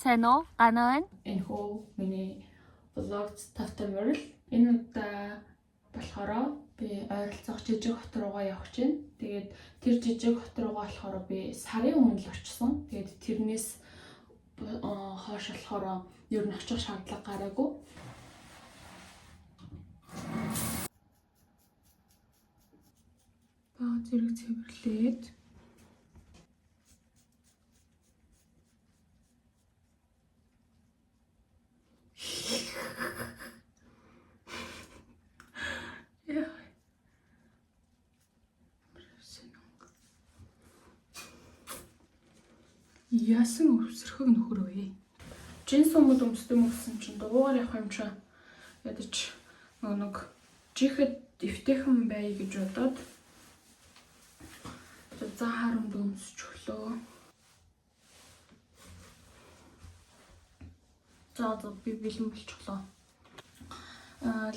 Сайн уу? Ганаа байна. Энэ хөө миний влогт тавтамжрал. Энэ удаа болохоор би ойролцоох жижиг хот руугаа явах чинь. Тэгээд тэр жижиг хот руугаа болохоор би сарын өмнө л очсон. Тэгээд тэрнээс хойш болохоор ер нь очих шаардлага гараагүй. Зэрэг цэвэрлээд яасан өвсөрхөг нөхөр вэ? Джинс өмд өмсдөг мөсөн чинь дугуугаар явах юм чинь ядаж нэг жихэд эвтэйхэн бай гэж бодоод за харамд өмсч өглөө. За би бэлэн болчихлоо.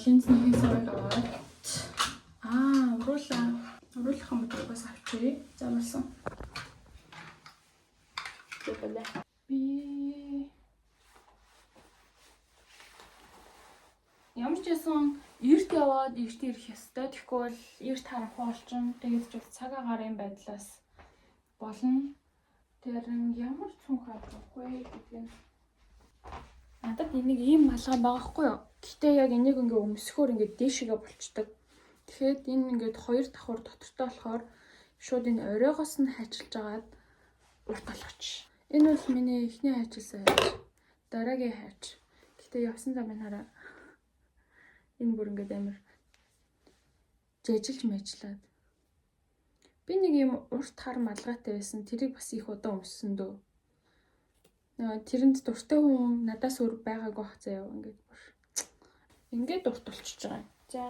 Линзний хэсэг аваад уруулах юм бас авчиръя. За болсон. Би ямар ч байсан эрт яваад эрт ирэх ёстой. Тэгэхгүй бол эрт харахгүй болчихно. Тэгээд ч цаг агарын байдлаас болно. Тэр ямар цүнх авахгүй гэдэг нь надад энийг ийм малгай байгаа хгүй юу. Гэхдээ яг энийг ингээ өмсөхөөр ингээ дээшгээ болчдөг. Тэгэхээр энэ ингээд хоёр давхар дотортой болохоор шууд энэ оройгоос нь хайчилж агаад урт болгоч. Энэ бол миний эхний хайчилсан хайч. Дараагийн хайч. Гэхдээ явсан замын хараа. Энэ бүр ингээд амар жижилж мэжлээд. Би нэг юм урт хар малгайтай байсан. Тэрийг бас их удаа өмссөн дөө. Тэрэнд дуртай хүн надаас өөр байгаагүй бах заяа ингээд бүр. Ингээд урт болчихж байгаа. За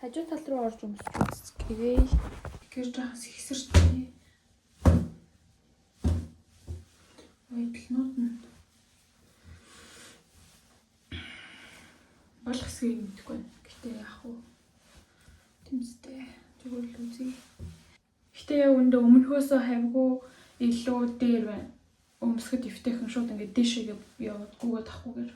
хажуу тал руу орж өмсч үзье. Гэр жахас ихсэрчээ. Ойдлнууд нь болох хэсгийг мэдгүй байна. Гэтэ яах вэ? Тэмцтэй зүгээр л үзье. Гэтэ яг өндөө өмнөхөөсөө хавьгүй илүү дээр байна. Өмсгөд эвтэйхэн шууд ингээд дээшээ яваад гүгээд авахгүйгээр.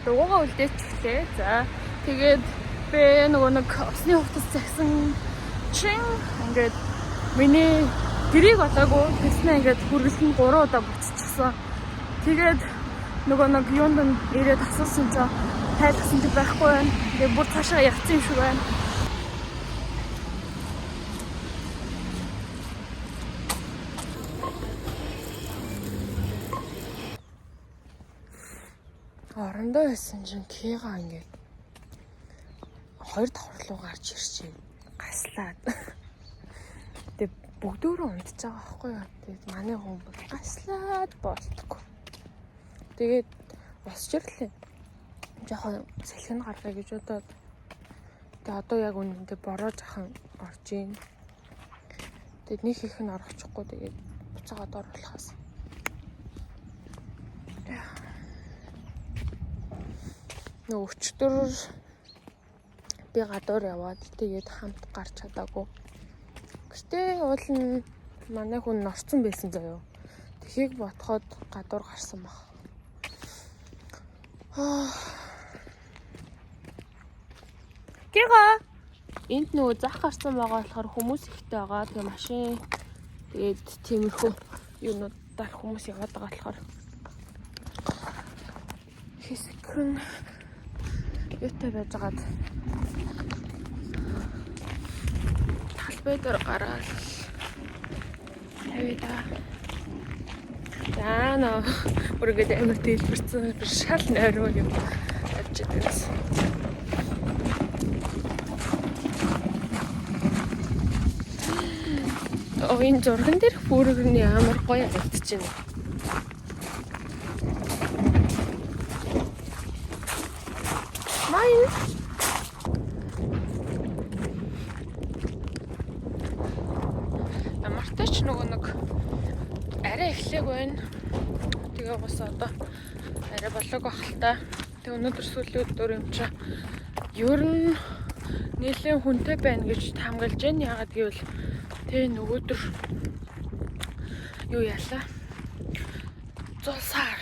Дугуйгаа үлдээчихлээ. За тэгээд би нөгөө нэг усны хувцас загсан чин ингээд миний гэрийг болоогүй тэгснэ ингээд хүргэлэн 3 удаа буцчихсан. Тэгээд нөгөө нэг юунд нь ирээд асуусан чинь тайлбарсан ч байхгүй байна. Тэгээд бүр цаашаа явцсан юм шиг байна. Орондоо байсан чинь кига ингээд хоёр давхар руу гарч ирчихээ. Гаслаад. Тэгээд бүгдөө унтж байгаа байхгүй юу. Тэгээд манай хүн бүр гаслаад болтгоо. Тэгээд босч ирлээ. Жохон салхин гаргая гэж бодоод. Тэгээд одоо яг үнэндээ бороо жахан орж ийн. Тэгээд нэг их нь орчихгүй тэгээд буцаагаад оруулахаас. Нөө өчтөр би гадуур яваад тэгээд хамт гарч чадаагүй. Гэтэ уул нь манай хүн норцсон байсан заяо. Тэхийг ботход гадуур гарсан баг. Гэрга энд нөгөө зах гарсан байгаа болохоор хүмүүс ихтэй байгаа. Тэгээ машин тэгээд тиймэрхүү юунуудаар хүмүүс яваад байгаа болохоор хэсгэн юутай байж байгаад талбай дээр гараад тавида. Яана үргээд амар дэлбэрсэн шал нойроо юм авч идэгс. Энэ зурган дээр бүргэн ямар гоё харагдчихэв. Ямартай ч нөгөө нэг арай эхлэх байна. Тэгээ бас одоо арай болоог ахaltaа. Тэгээ өнөөдөр сүүлийн өдөр юм чи ер нь нэлээд хүнтэй байна гэж хамгаалж байна. Яагаад гэвэл тэ нөгөөдөр юу яалаа? Зулсаар.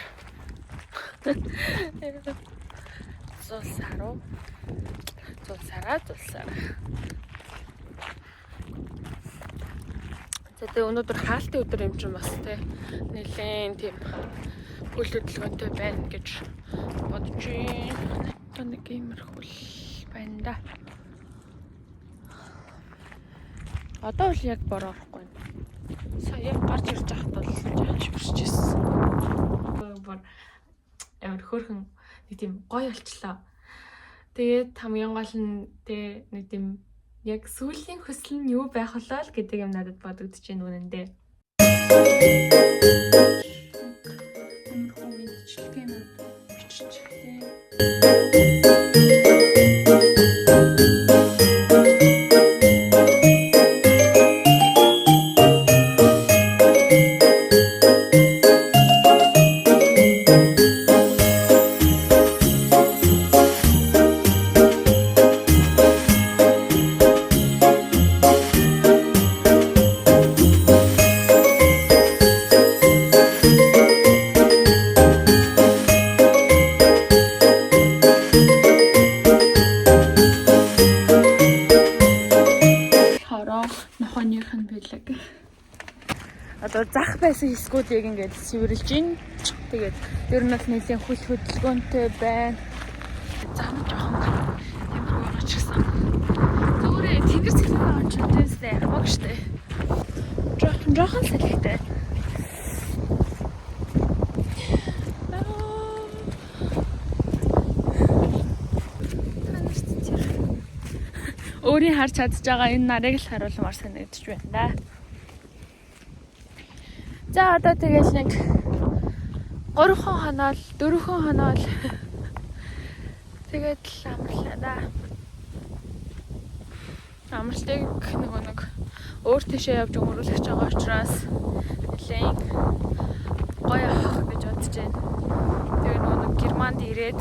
Зулсаараа. За тэгээ өнөөдөр хаалтын өдөр юм чинь бас тэ нэлээд тийм хөл хөдөлгөөнтэй байна гэж бодож байна. Нэг иймэрхүү байна да. Одоо л яг бороохгүй. Сая гарч ирж байхад бол жаахан шүрчээсэн. Амар хөөрхөн нэг тийм гоё болчлоо. Тэгээд хамгийн гол нь тэ нэг тийм яг сүүлийн хүсэл нь юу байх болоо л гэдэг юм надад бодогдож байна үнэндээ. Одоо зах байсан хэсгүүдийг ингээд цэвэрлж гин. Тэгээд ер нь бол нэлийн хөл хөдөлгөөнтэй байна. Зам жоохон тиймэрхүү байгаа ч гэсэн. Зүгээр тэнгэр зэглэн байгаа ч үстэй хамаагүй штэ. Жоохон салхитай. Өөрийн харж чадж байгаа энэ нарыг л харуулмаар санагдаж байна да. За одоо тэгэл нэг 3 хоноо 4 хоноо тэгээд л амарлаа да. Амралтыг нэг өөр тийшээ явж өнгөрүүлж байгаа учраас нэлээд гоё авах гэж бодож байна. Тэгээ нэг Германд ирээд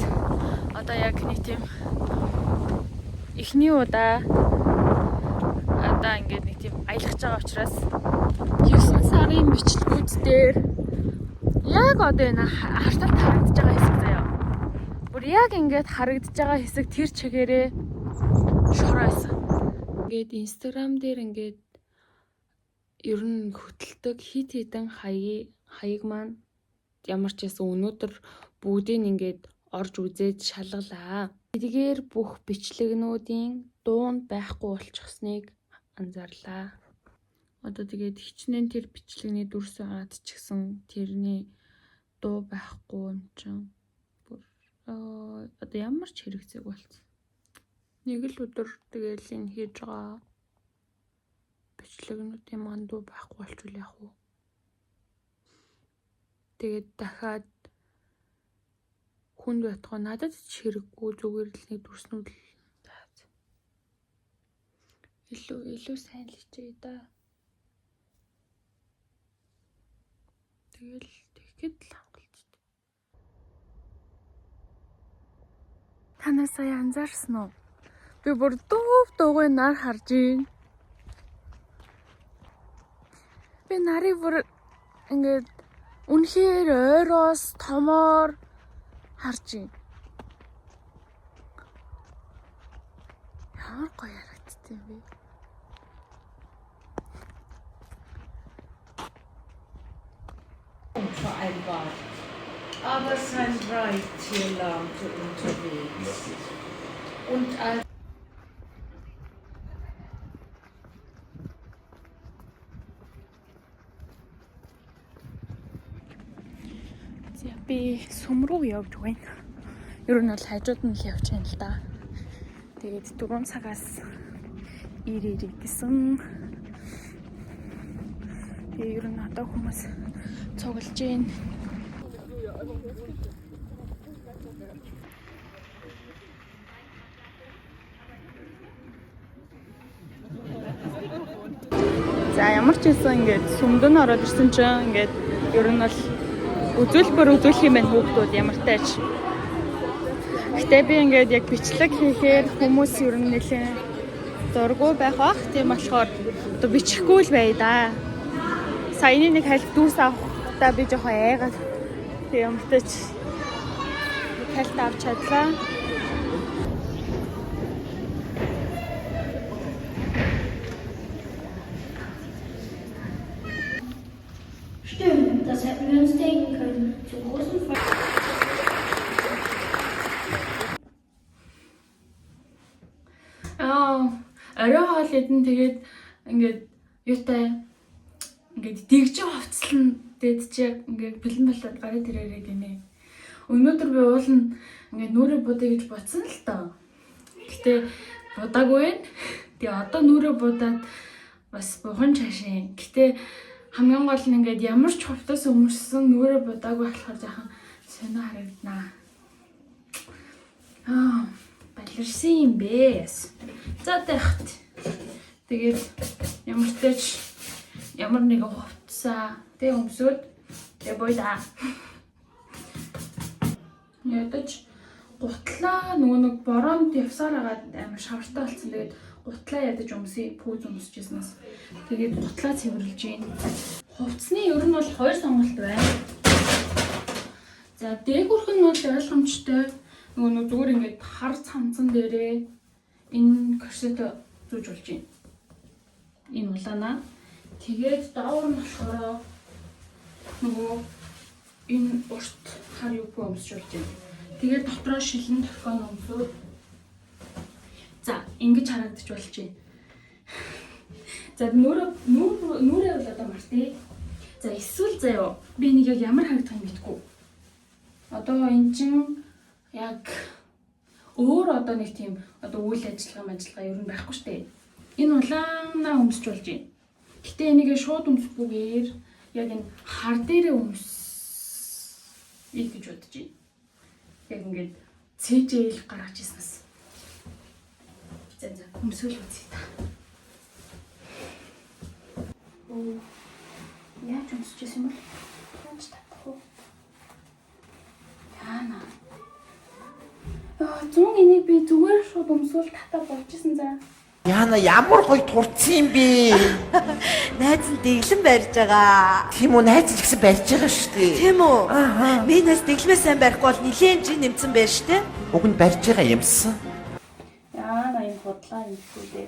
одоо яг нэг тийм эхний удаа ингээд нэг тийм аялах байгаа учраас 9 сарын бичлэгүүд дээр яг одоо энэ харталт харагдаж байгаа хэсэг заяа. Бүр яг ингээд харагдаж байгаа хэсэг тэр чигээрээ шороосон. Ингээд Instagram дээр ингээд ер нь хөтэлдэг хит хитэн хаяг маань ямар ч байсан өнөөдөр бүгдийг ингээд орж үзээд шалгалаа. Эдгээр бүх бичлэгнүүдийн дуунд байхгүй болчихсныг анзаарлаа. Одоо тэгээд хичнээн тэр бичлэгний дүрс агаад ч гэсэн тэрний дуу байхгүй юм чинь бүр одоо ямар ч хэрэгцээг болсон. Нэг л өдөр тэгээд энэ хийж байгаа бичлэгнүүдийн маань дуу байхгүй болчихвол яах вэ? Тэгээд дахиад хүнд байтгаа надад ч хэрэггүй зүгээр л нэг дүрснүүд л илүү сайн л хичээе да. Тэгэл тэгэхэд л хангалцдаг. Танаа сая анзаарсан уу? Би бүр дуугүй нар харж байна. Би нарыг бүр ингээд үнэхээр ойроос томоор харж байна. Ямар гоё харагддаг юм бэ? Vereinbart. Aber sein reicht hier lang für unterwegs. Und als би сүм рүү явж байна. Ер нь бол хажууд нь л явж байна л да. Тэгээд 4 цагаас ирээрэй гэсэн. Тэгээд ер нь одоо хүмүүс цуглаж байна. За ямар ч хэлсэн ингээд сүмдөн ороод ирсэн чинь ингээд ер нь бол үзүүлбэр үзүүлэх юм байна хүүхдүүд ямар тааж. Гэтэ би ингээд яг бичлэг хийхээр хүмүүс ер нь нэлээд зургуу байх бах. Тийм болохоор одоо бичихгүй л бай да. Саяны нэг хальт дүүс авахдаа би жоохон айгаад тийм өмтөж хальт авч чадлаа. Stimmt, das hätten wir uns denken können. Zum großen Fall. Орой хоол идэн тэгээд ингээд юутай ингээд дэгжин хувцлан дээдчээ ингээд бэлэн болоод гараад ирээрээ гинэ. Өнөөдөр би уулна ингээд нүрээ будаа гэж бодсон л доо. Гэтэ будаагүй байна. Тэгээ одоо нүрээ будаад бас бухан чашаа. Гэтэ хамгийн гол нь ингээд ямар ч хувцас өмөрсөн нүрээ будаагүй болохоор жоохон сонио харагдана. Балерсэн юм бэ. За тэгт. Тэгээд ямар нэгэн хувцаа тэг өмсөд тэг бойда. Ядаж гутлаа нөгөө нэг бороонд явсаар агаад амар шавартай болсон. Тэгээд гутлаа ядаж өмсөе пүүз өмсөжсэнээс. Тэгээд гутлаа цэвэрлж гин. Хувцсны ер нь бол хоёр сонголт байна. За дээгүүрх нь бол ойлгомжтой. Нөгөө зүгээр ингээд хар цамцан дээрээ энэ корсет зүүж болж байна. Энэ улаанаа. Тэгээд доогор нь болохоор нөгөө энэ урт хар юугүй өмсөж болж байна. Тэгээд дотроо шилэн торкон өмсөв. За ингэж харагдаж болж байна. За нүрээ бол одоо мартъя. За эсвэл заяа би нэг яг ямар харагдах юм битгүү. Одоо эн чин яг өөр одоо нэг тийм одоо үйл ажиллагаа ер нь байхгүй штэ. Энэ улаанаа өмсөж болж байна. Гэтэ энийг шууд өмсөхгүйгээр яг энэ хар дээрээ өмсөе гэж бодож байна. Яг ингээд цэжээл гаргаж ирсэнээс. За өмсөөл үзье та. Яаж өмсөж юм бол? Яаж татах вэ? Яана. Зүүн энийг би зүгээр шууд өмсөөл татаа болчихсон за. Яна ямар гоё турцсан юм бэ? Найз нь дэглэн барьж байгаа. Тийм үү, найз ч гэсэн барьж байгаа шүү дээ. Тийм үү? Минээс дэглэмээ сайн барихгүй бол нилээн жин нэмсэн байж шүү дээ. Уг нь барьж байгаа юмсан. Яана энэ бодлоо юм шүү дээ.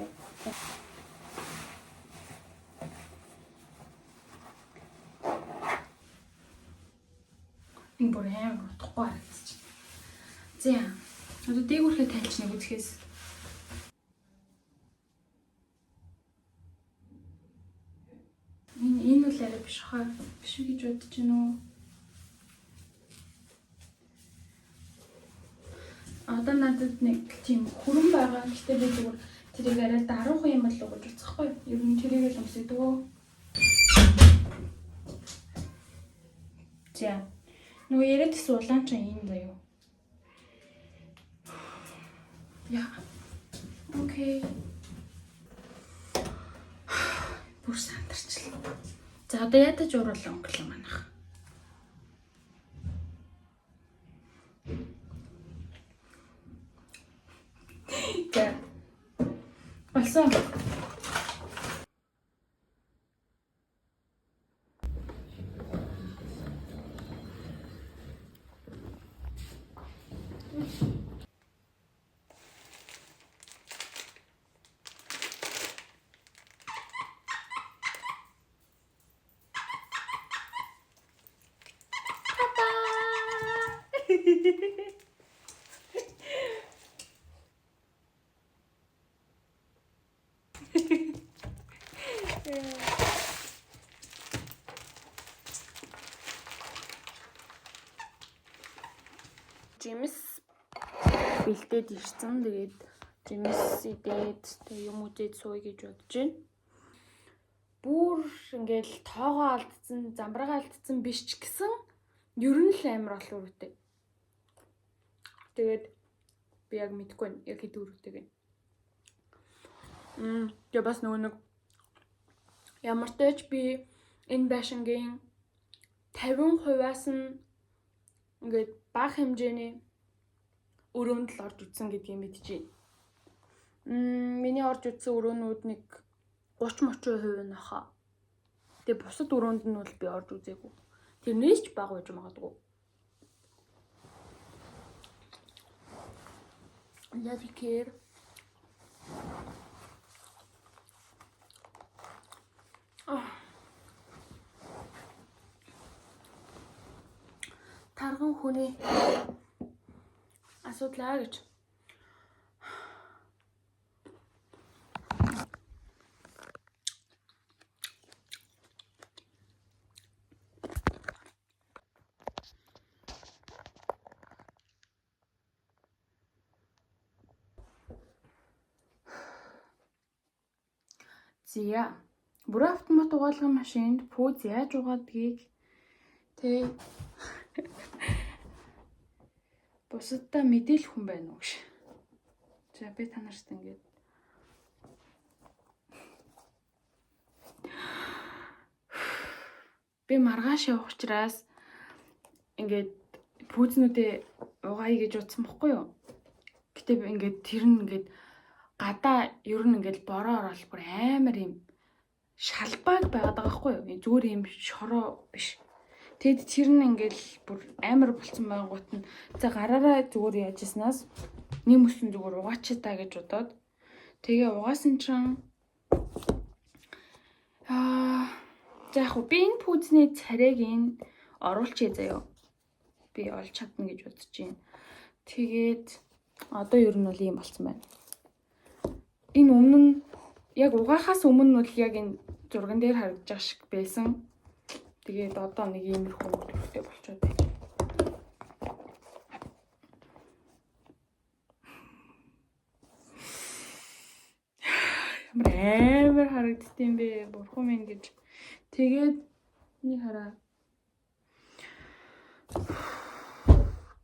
Энэ бүр амар утгагүй харагдчих. За. Одоо дээгүүрхээ тайлч нэг үзэхээс. Энэ үл арай биш хаа. Биш гэж бодож байна уу? Одоо надад нэг тийм хүрэн байгаа. Гэхдээ би зүгээр тэрийг арай даруух юм болов уу гэж бодсохгүй. Ер нь тэрийг л өмсөдөг үү? За. Нөгөө яриад гэсэн улаан ч юм заяа. Яа. Окей. Бүр сандарчлаа. За одоо ядаж уруулаа өнгөлөө манах. За. Болсон. Жимс бэлдээд ирсэн. Тэгээд жимс идээд юм үзээд сууя гэж бодож байна. Бүр ингээл тоогоо алдсан, замбрагаа алдсан биш ч гэсэн ер нь л амар олон үртэй. Тэгээд би яг мэдгүй байна. Яг хэд үртэйг. Тэгээ бас нөгөө нэг ямар ч тач би энэ байшингийн 50%-аас нь ингээд бага хэмжээний өрөөнд л орж утсан гэдгийг мэдчихээн. Миний орж үзсэн өрөөнүүд нэг 30-30% нахаа. Тэгээ бусад өрөөнд нь бол би орж үзээгүй. Тэрнээс ч бага байж магадгүй. Ядикэр. Тарган хүний асуудлаа гэж. Зя. Бүр автомат угаалгын машинд пүүз яаж угаадгийг тэг бусадтай мэдээлэх хүн байна уу гэж. За би та нарт ингэж би маргааш явах учраас ингээд пүүзнүүдээ угаая гэж утсан бохгүй юу. Гэтэ би ингээд тэр нь ингээд гадаа ер нь ингээд бороо орол бүр амар юм шалбааг байгаад байгаа байхгүй юу. Зүгээр юм шороо биш. Тэгэд тэр нь ингээд бүр амар болцсон байгаагууд нь за гараараа зүгээр яажснаас нэм өсөн зүгээр угаачаа та гэж бодоод тэгээ угаасан чинь за яг би энэ пүүзний царайг ин оруулчихъя заяа. Би олж чадна гэж бодож байна. Тэгээд одоо ер нь бол ийм болцсон байна. Энэ өмнө нь яг угаахаас өмнө нь бол яг энэ зурган дээр харагдаж байгаа шиг байсан. Тэгээд одоо нэг иймэрхүү төрөлтэй болчиход байна. Ямар харагддсан бэ? Бурхан минь гэж. Тэгээд нэг хараа.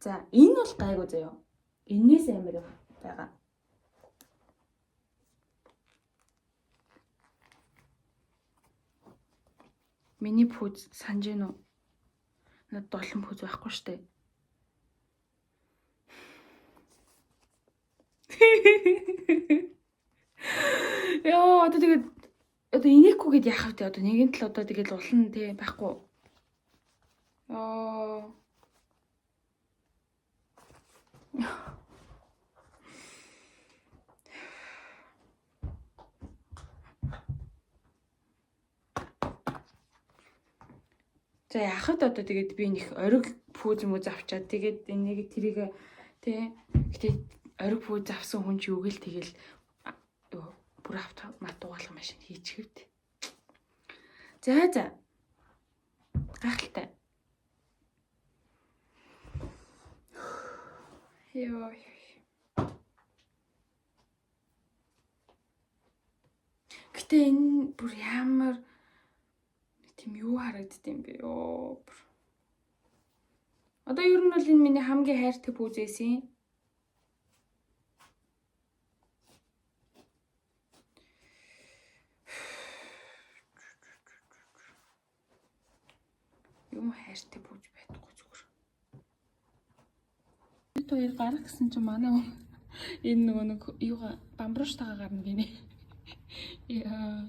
За энэ бол гайгүй заяа. Энээс амар байгаа. Миний пүүз санаж гэнэ үү? Над долон пүүз байхгүй штэ. Яа, одоо тэгээд одоо инехгүй гэд яах вэ? Одоо нэгэн тал одоо тэгээд улан тий байхгүй. За яхад одоо тэгээд би нэг ориг пүүз мөз авчаад тэгээд энийг тэрийг тий гэтээ ориг пүүз авсан хүн чи үгэл тэгэл бүр автомат угаалгын машин хийчихвд. За гайхалтай. Йоо. Гэтээ энэ бүр ямар тийм юу харагддсан бэ ёо. Одоо ер нь бол энэ миний хамгийн хайртай пүүзээс юм. Юм хайртай пүүз байхгүй зүгээр. Бид хоёр гарах гэсэн чинь манай энэ нөгөө нэг юугаа бамбруштайгаа гарна гинэ. Яа.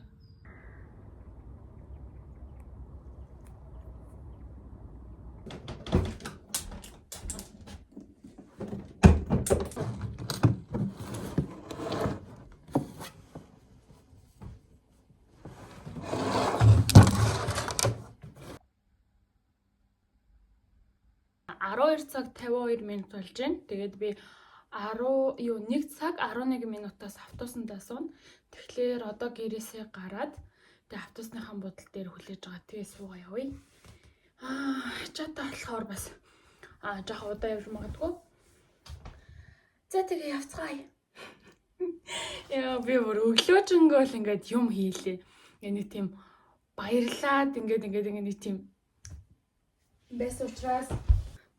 цаг 52 минут болж байна. Тэгээд би 1 цаг 11 минутаас автобусандаа суuna. Тэгэхээр одоо гэрээсээ гараад тэгээд автобусныхан бодол дээр хүлээж байгаа. Тэгээ суугаа явъя. Чатаа болохоор бас жоох удаа явж магадгүй. За тэгээ явцгаая. Яа би бүр өглөөжөнгөө л ингээд юм хийлээ. Нэг тийм баярлаад ингээд нэг тийм байсан учраас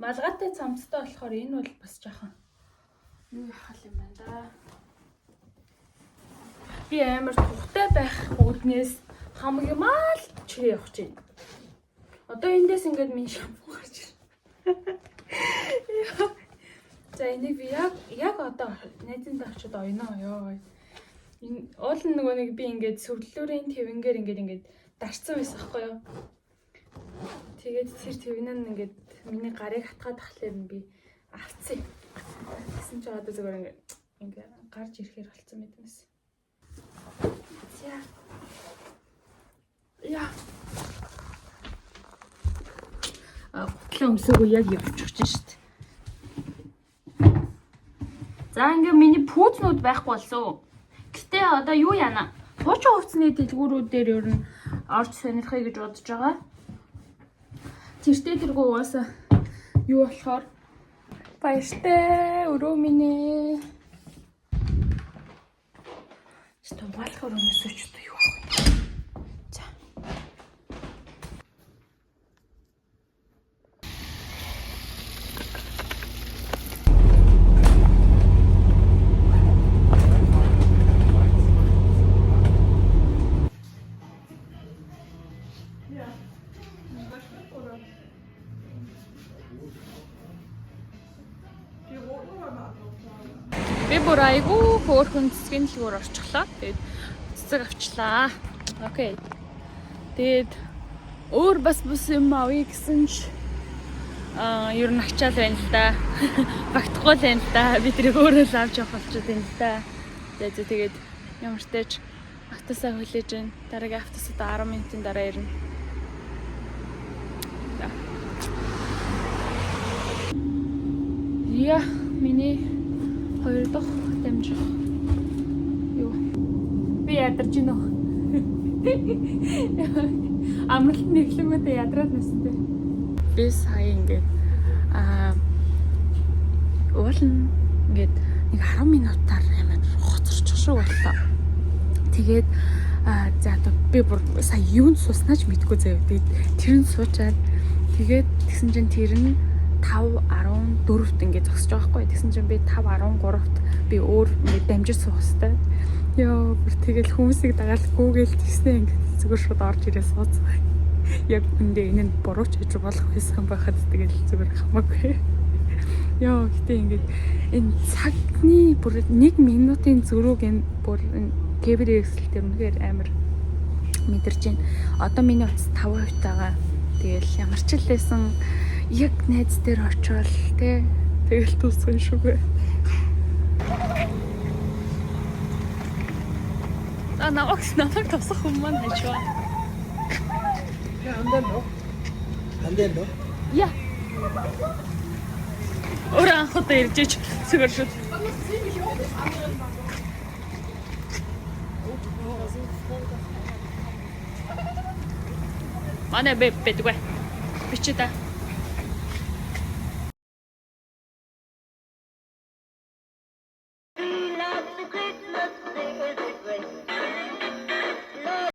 малгайтай цамцтай болохоор энэ бол бас жоохон юу яхал юм байна да. Би амар тухтай байх үүднээс хамаг юм аа л чирээ явах чинь. Одоо эндээс ингээд минь шампунь гарч ирсэн. За энийг би яг одоо найзанд очиод ойноо ёо. Уул нь нөгөө нэг би ингээд сүрлүүрийн твингээр ингээд дарцсан байсан байхгүй юу? Тэгээд тэр твинэн ингээд миний гарыг хатгаад тахлаар би авцсан. Гэсэн чи одоо зүгээр ингээд гарч ирэхээр болцсон мэт юмс. Яа. Гутлаа өмсөөгөө яг явчих чинь шүү дээ. За ингээ миний пүүзнүүд байхгүй болсон. Гэтэ одоо юу яана? Хуучин хувцсны дэлгүүрүүдээр ер нь орж сонирхъя гэж бодож байгаа. Тэртээ тэргүй угаасаа юу болохоор баяртай өрөө минь ээ. Стомбалхаар өнөөсөч юу аа. За. Би бүр айгүй хөөрхөн цэцгийн дэлгүүр орчихлоо. Тэгээд цэцэг авчлаа. Окей. Тэгээд өөр бас юм авъя гэсэн ч ер нь ачаал байна л да. Багтахгүй л байна л да. Би тэрийг өөрөө л авч явах болчиход байна л да. Тэгээд ямар ч тач автосаа хүлээж байна. Дараагийн автосаа 10 минутын дараа ирнэ. Яа, миний 2 дахь дамжих. Юу? Би ядарч гинөө. Амралт нэглэнгүүтээ ядраад нэстэй. Би сая ингээд уулна ингээд нэг 10 минутаар амар хоцорчих шиг боллоо. Тэгээд за одоо би бүр сая юунд сууснаач мэдгүй заяа. Тэгээд тэр нь суучаад тэгээд тэгсэн чинь тэр нь 5:14-т ингээд зогсож байгаа байхгүй. Тэгсэн чинь би 5:13-т би өөр ингээд дамжиж суух хэвээр. Йоо, бүр тэгэл хүмүүсийг дагаад гүүгээл тэгснээ ингээд зүгээр шууд орж ирээ сууцсан. Яг үндэ энэ нь бурууч гэж болох байсан байхад тэгэл зүгээр хамаагүй. Йоо, гэтээ ингээд энэ цагны бүр 1 минутын зөрүүг энэ бүр кэбер эксэл дээр үнэхээр амар мэдэрч байна. Одоо миний утас 5% байгаа. Тэгэл ямар ч л байсан яг найз дээр очивол те тэгэл дуусгын шүүгээ. Намайг тусах хүмүүс маань хажуу. Андэн дөө? Яа. Орон хотод ирж зүгээр шүү. Манай бэбэдгүй. Бичээ та.